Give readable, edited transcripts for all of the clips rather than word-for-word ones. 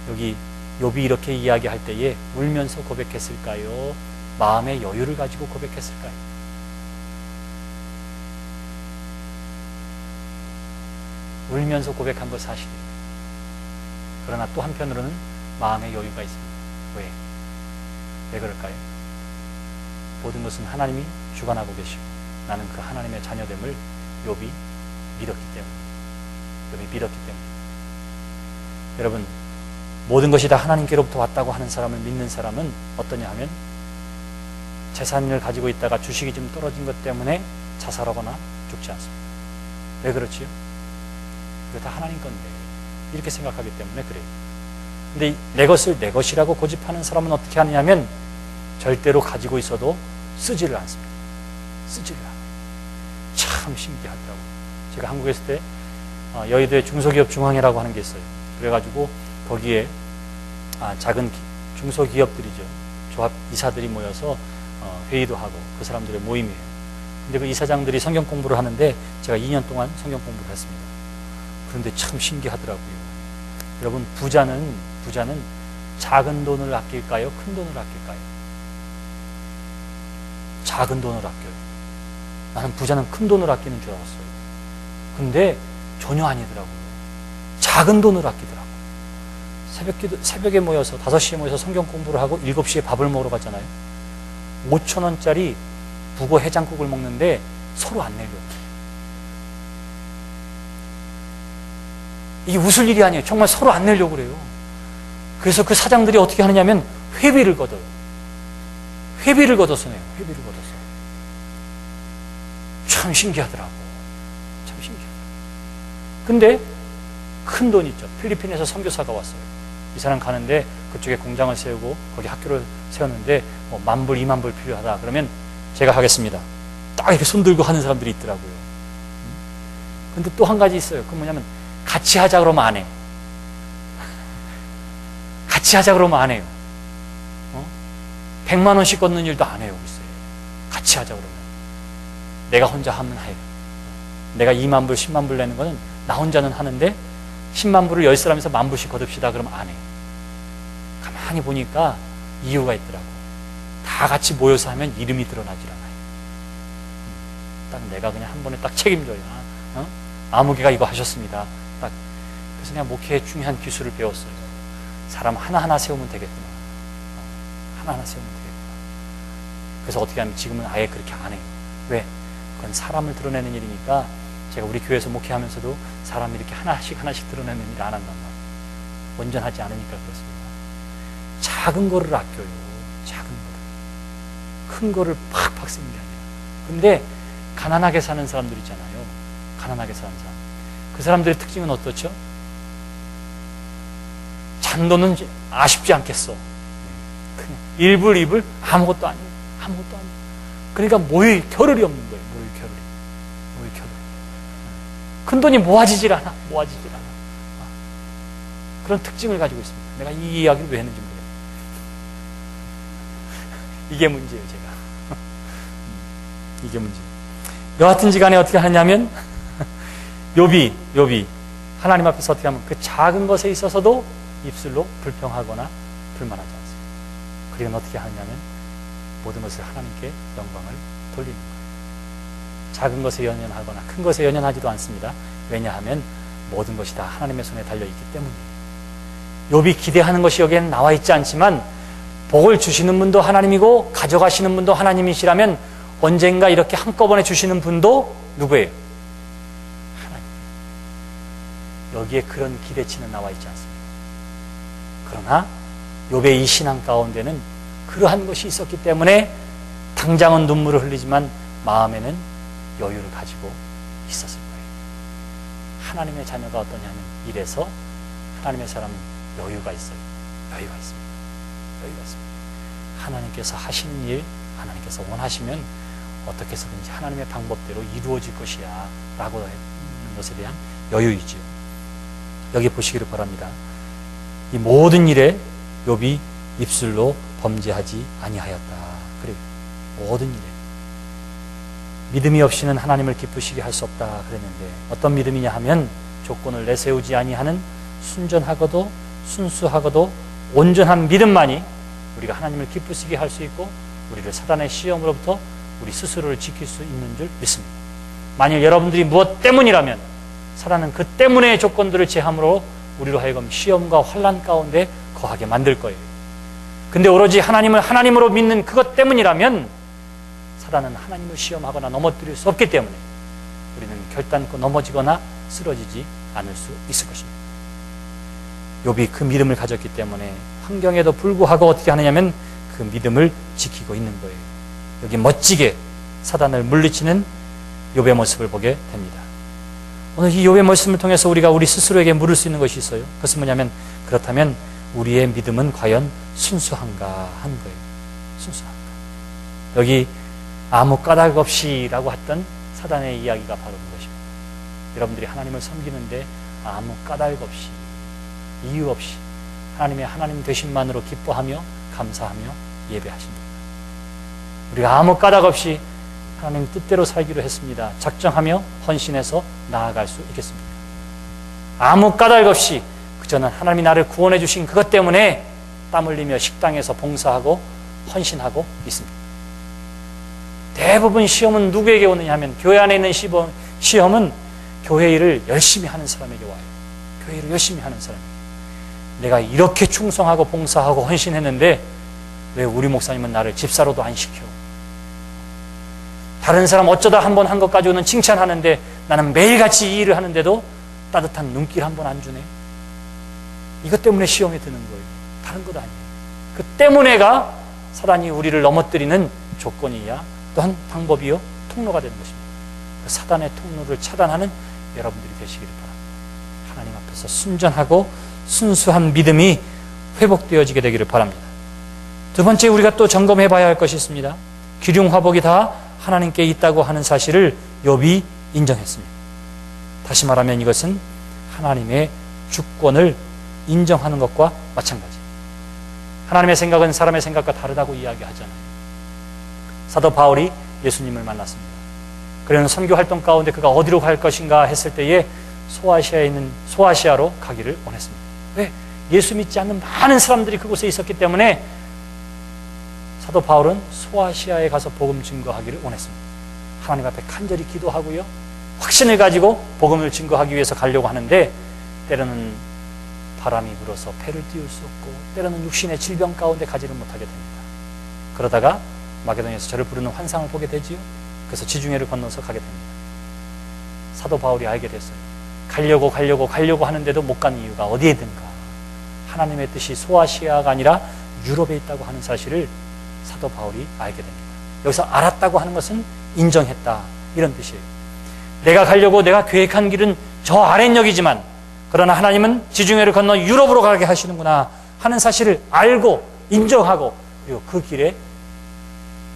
여기 욥이 이렇게 이야기할 때에 울면서 고백했을까요? 마음의 여유를 가지고 고백했을까요? 울면서 고백한 것 사실이에요. 그러나 또 한편으로는 마음의 여유가 있습니다. 왜? 왜 그럴까요? 모든 것은 하나님이 주관하고 계시고 나는 그 하나님의 자녀됨을 욥이 믿었기 때문에. 여러분, 모든 것이 다 하나님께로부터 왔다고 하는 사람을 믿는 사람은 어떠냐 하면 재산을 가지고 있다가 주식이 좀 떨어진 것 때문에 자살하거나 죽지 않습니다. 왜 그렇지요? 그게 다 하나님 건데 이렇게 생각하기 때문에 그래요. 근데 내 것을 내 것이라고 고집하는 사람은 어떻게 하느냐면 절대로 가지고 있어도 쓰지를 않습니다. 참 신기하더라고요. 제가 한국에 있을 때 여의도에 중소기업 중앙회라고 하는 게 있어요. 그래가지고 거기에 작은 중소기업들이죠. 조합 이사들이 모여서 회의도 하고 그 사람들의 모임이에요. 근데 그 이사장들이 성경 공부를 하는데 제가 2년 동안 성경 공부를 했습니다. 그런데 참 신기하더라고요. 여러분, 부자는 작은 돈을 아낄까요? 큰 돈을 아낄까요? 작은 돈을 아껴요. 나는 부자는 큰 돈을 아끼는 줄 알았어요. 근데 전혀 아니더라고요. 작은 돈을 아끼더라고요. 새벽에 모여서 5시에 모여서 성경 공부를 하고 7시에 밥을 먹으러 갔잖아요. 5,000원짜리 북어 해장국을 먹는데 서로 안 내려요. 이게 웃을 일이 아니에요. 정말 서로 안 내려고 그래요. 그래서 그 사장들이 어떻게 하느냐면 회비를 걷어요. 회비를 걷어서 내요. 회비를 걷어서. 참 신기하더라고. 참 신기하더라고. 근데 큰 돈 있죠. 필리핀에서 선교사가 왔어요. 이 사람 가는데 그쪽에 공장을 세우고 거기 학교를 세웠는데 10,000불, 20,000불 필요하다. 그러면 제가 하겠습니다. 딱 이렇게 손 들고 하는 사람들이 있더라고요. 근데 또 한 가지 있어요. 그 뭐냐면 같이 하자 그러면 안 해. 같이 하자 그러면 안 해요. 100만 원씩 걷는 일도 안 해요. 있어요. 같이 하자 그러면. 내가 혼자 하면 해요. 내가 20,000불, 100,000불 내는 거는 나 혼자는 하는데 100,000불을 10사람에서 10,000불씩 거둡시다 그러면 안 해. 가만히 보니까 이유가 있더라고. 다 같이 모여서 하면 이름이 드러나질 않아요. 딱 내가 그냥 한 번에 딱 책임져요. 아무개가 이거 하셨습니다. 딱. 그래서 그냥 목회의 중요한 기술을 배웠어요. 사람 하나하나 세우면 되겠구나. 하나하나 세우면 되겠구나. 그래서 어떻게 하면 지금은 아예 그렇게 안 해요. 왜? 그건 사람을 드러내는 일이니까 제가 우리 교회에서 목회하면서도 사람이 이렇게 하나씩 드러내는 일을 안 한단 말이에요. 온전하지 않으니까 그렇습니다. 작은 거를 아껴요. 작은 거를. 큰 거를 팍팍 쓰는 게 아니라. 근데 가난하게 사는 사람들 있잖아요. 가난하게 사는 사람. 그 사람들의 특징은 어떻죠? 잔돈은 아쉽지 않겠어. 그냥 1불, 2불 아무것도 아니에요. 아무것도 아니에요. 그러니까 모일 겨를이 없는 거예요. 모일 겨를이. 큰 돈이 모아지질 않아. 그런 특징을 가지고 있습니다. 내가 이 이야기를 왜 했는지 모르겠어요. 이게 문제예요, 제가. 이게 문제예요. 여하튼지 간에 어떻게 하냐면 욥이 하나님 앞에서 어떻게 하면 그 작은 것에 있어서도 입술로 불평하거나 불만하지 않습니다. 그리고 어떻게 하느냐면 모든 것을 하나님께 영광을 돌리는 거예요. 작은 것에 연연하거나 큰 것에 연연하지도 않습니다. 왜냐하면 모든 것이 다 하나님의 손에 달려있기 때문이에요. 욥이 기대하는 것이 여기에는 나와 있지 않지만 복을 주시는 분도 하나님이고 가져가시는 분도 하나님이시라면 언젠가 이렇게 한꺼번에 주시는 분도 누구예요? 하나님. 여기에 그런 기대치는 나와 있지 않습니다. 그러나 욥의 이 신앙 가운데는 그러한 것이 있었기 때문에 당장은 눈물을 흘리지만 마음에는 여유를 가지고 있었을 거예요. 하나님의 자녀가 어떠냐면 이래서 하나님의 사람은 여유가 있어요. 여유가 있습니다. 하나님께서 하시는 일, 하나님께서 원하시면 어떻게 해서든지 하나님의 방법대로 이루어질 것이야 라고 하는 것에 대한 여유이지요. 여기 보시기를 바랍니다. 이 모든 일에 욥이 입술로 범죄하지 아니하였다. 그래요. 모든 일에. 믿음이 없이는 하나님을 기쁘시게 할 수 없다 그랬는데 어떤 믿음이냐 하면 조건을 내세우지 아니하는 순전하고도 순수하고도 온전한 믿음만이 우리가 하나님을 기쁘시게 할 수 있고 우리를 사단의 시험으로부터 우리 스스로를 지킬 수 있는 줄 믿습니다. 만일 여러분들이 무엇 때문이라면 사단은 그 때문의 조건들을 제함으로 우리로 하여금 시험과 환난 가운데 거하게 만들 거예요. 근데 오로지 하나님을 하나님으로 믿는 그것 때문이라면 사단은 하나님을 시험하거나 넘어뜨릴 수 없기 때문에 우리는 결단코 넘어지거나 쓰러지지 않을 수 있을 것입니다. 욥이 그 믿음을 가졌기 때문에 환경에도 불구하고 어떻게 하느냐면 그 믿음을 지키고 있는 거예요. 여기 멋지게 사단을 물리치는 욥의 모습을 보게 됩니다. 오늘 이 욥의 말씀을 통해서 우리가 우리 스스로에게 물을 수 있는 것이 있어요. 그것은 뭐냐면 그렇다면 우리의 믿음은 과연 순수한가 하는 거예요. 순수한가. 여기 아무 까닭 없이라고 했던 사단의 이야기가 바로 그것입니다. 여러분들이 하나님을 섬기는데 아무 까닭 없이 이유 없이 하나님의 하나님 되심만으로 기뻐하며 감사하며 예배하십니다. 우리가 아무 까닭 없이 하나님 뜻대로 살기로 했습니다. 작정하며 헌신해서 나아갈 수 있겠습니까? 아무 까닭 없이 저는 하나님이 나를 구원해 주신 그것 때문에 땀 흘리며 식당에서 봉사하고 헌신하고 있습니다. 대부분 시험은 누구에게 오느냐 하면 교회 안에 있는 시험은 교회 일을 열심히 하는 사람에게 와요. 교회 일을 열심히 하는 사람에게. 내가 이렇게 충성하고 봉사하고 헌신했는데 왜 우리 목사님은 나를 집사로도 안 시켜? 다른 사람 어쩌다 한 번 한 것 가지고는 칭찬하는데 나는 매일같이 이 일을 하는데도 따뜻한 눈길 한 번 안 주네. 이것 때문에 시험에 드는 거예요. 다른 것 아니에요. 그 때문에가 사단이 우리를 넘어뜨리는 조건이야 또한 방법이요 통로가 되는 것입니다. 그 사단의 통로를 차단하는 여러분들이 되시기를 바랍니다. 하나님 앞에서 순전하고 순수한 믿음이 회복되어지게 되기를 바랍니다. 두 번째 우리가 또 점검해 봐야 할 것이 있습니다. 기륭 화복이 다 하나님께 있다고 하는 사실을 욥이 인정했습니다. 다시 말하면 이것은 하나님의 주권을 인정하는 것과 마찬가지예요. 하나님의 생각은 사람의 생각과 다르다고 이야기하잖아요. 사도 바울이 예수님을 만났습니다. 그러는 선교 활동 가운데 그가 어디로 갈 것인가 했을 때에 소아시아에 있는 소아시아로 가기를 원했습니다. 왜? 예수 믿지 않는 많은 사람들이 그곳에 있었기 때문에 사도 바울은 소아시아에 가서 복음 증거하기를 원했습니다. 하나님 앞에 간절히 기도하고요. 확신을 가지고 복음을 증거하기 위해서 가려고 하는데 때로는 바람이 불어서 배를 띄울 수 없고 때로는 육신의 질병 가운데 가지를 못하게 됩니다. 그러다가 마게도냐에서 저를 부르는 환상을 보게 되지요. 그래서 지중해를 건너서 가게 됩니다. 사도 바울이 알게 됐어요. 가려고 하는데도 못 간 이유가 어디에든가 하나님의 뜻이 소아시아가 아니라 유럽에 있다고 하는 사실을 사도 바울이 알게 됩니다. 여기서 알았다고 하는 것은 인정했다 이런 뜻이에요. 내가 가려고 내가 계획한 길은 저 아랫역이지만 그러나 하나님은 지중해를 건너 유럽으로 가게 하시는구나 하는 사실을 알고 인정하고 그리고 그 길에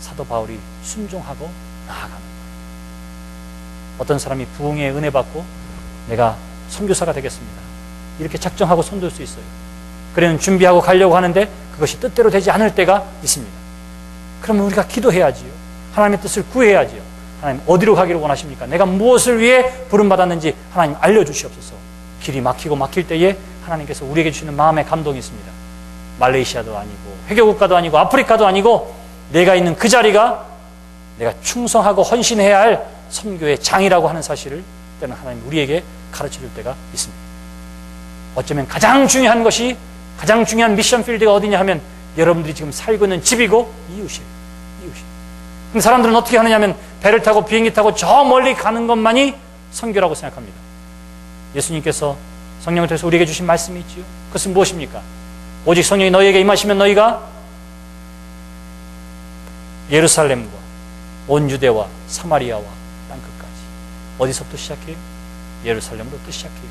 사도 바울이 순종하고 나아가는 거예요. 어떤 사람이 부흥의 은혜 받고 내가 선교사가 되겠습니다. 이렇게 작정하고 손들 수 있어요. 그래는 준비하고 가려고 하는데 그것이 뜻대로 되지 않을 때가 있습니다. 그러면 우리가 기도해야지요. 하나님의 뜻을 구해야지요. 하나님 어디로 가기를 원하십니까? 내가 무엇을 위해 부름받았는지 하나님 알려주시옵소서. 길이 막힐 때에 하나님께서 우리에게 주시는 마음의 감동이 있습니다. 말레이시아도 아니고 회교국가도 아니고 아프리카도 아니고 내가 있는 그 자리가 내가 충성하고 헌신해야 할 선교의 장이라고 하는 사실을 때는 하나님 우리에게 가르쳐 줄 때가 있습니다. 어쩌면 가장 중요한 미션 필드가 어디냐 하면 여러분들이 지금 살고 있는 집이고 이웃이에요. 그럼 사람들은 어떻게 하느냐면 배를 타고 비행기 타고 저 멀리 가는 것만이 선교라고 생각합니다. 예수님께서 성령을 통해서 우리에게 주신 말씀이 있지요. 그것은 무엇입니까? 오직 성령이 너희에게 임하시면 너희가 예루살렘과 온 유대와 사마리아와 땅끝까지 어디서부터 시작해요? 예루살렘으로부터 시작해요.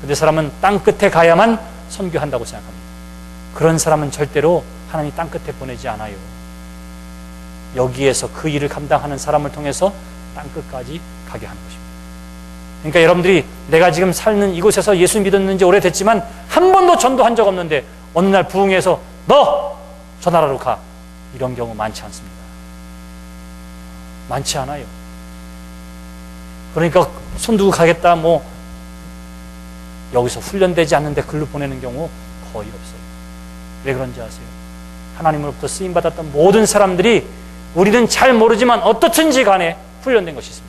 근데 사람은 땅끝에 가야만 선교한다고 생각합니다. 그런 사람은 절대로 하나님이 땅끝에 보내지 않아요. 여기에서 그 일을 감당하는 사람을 통해서 땅끝까지 가게 하는 것입니다. 그러니까 여러분들이 내가 지금 사는 이곳에서 예수 믿었는지 오래됐지만 한 번도 전도한 적 없는데 어느 날 부흥해서 너 저 나라로 가 이런 경우 많지 않습니다. 많지 않아요. 그러니까 손 두고 가겠다 여기서 훈련되지 않는데 글로 보내는 경우 거의 없어요. 왜 그런지 아세요? 하나님으로부터 쓰임받았던 모든 사람들이 우리는 잘 모르지만 어떻든지 간에 훈련된 것이 있습니다.